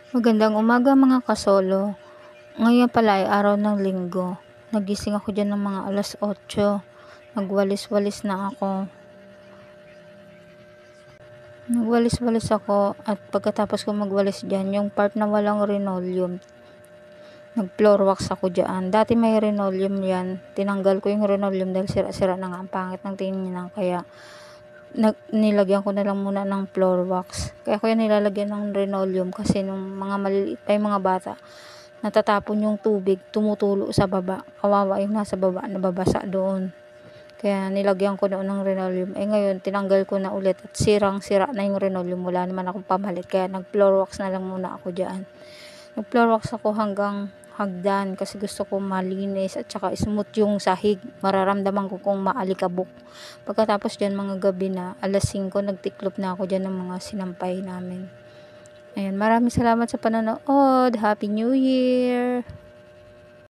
Magandang umaga mga kasolo. Ngayon pala ay araw ng linggo. Nagising ako dyan ng mga alas 8. Nagwalis-walis na ako. Nagwalis-walis ako at pagkatapos ko magwalis dyan, yung part na walang linoleum, nag-floor wax ako dyan. Dati may linoleum yan. Tinanggal ko yung linoleum dahil sira-sira na nga. Ang pangit ng tingnan kaya nilagyan ko na lang muna ng floor wax. Kaya ko yan nilalagyan ng linoleum kasi nung mga maliliit pa yung mga bata, natatapon yung tubig, tumutulo sa baba. Kawawa yung nasa baba, nababasa doon. Kaya nilagyan ko noon ng linoleum. Ngayon, tinanggal ko na ulit at sirang-sira na yung linoleum. Wala naman akong pamalit. Kaya nag-floor wax na lang muna ako dyan. Nag-floor wax ako hanggang hagdan kasi gusto ko malinis at saka smooth yung sahig. Mararamdaman ko kung maalikabok. Pagkatapos dyan mga gabi na, alas 5, nagtiklop na ako dyan ng mga sinampay namin. Ayan, maraming salamat sa panonood. Happy New Year!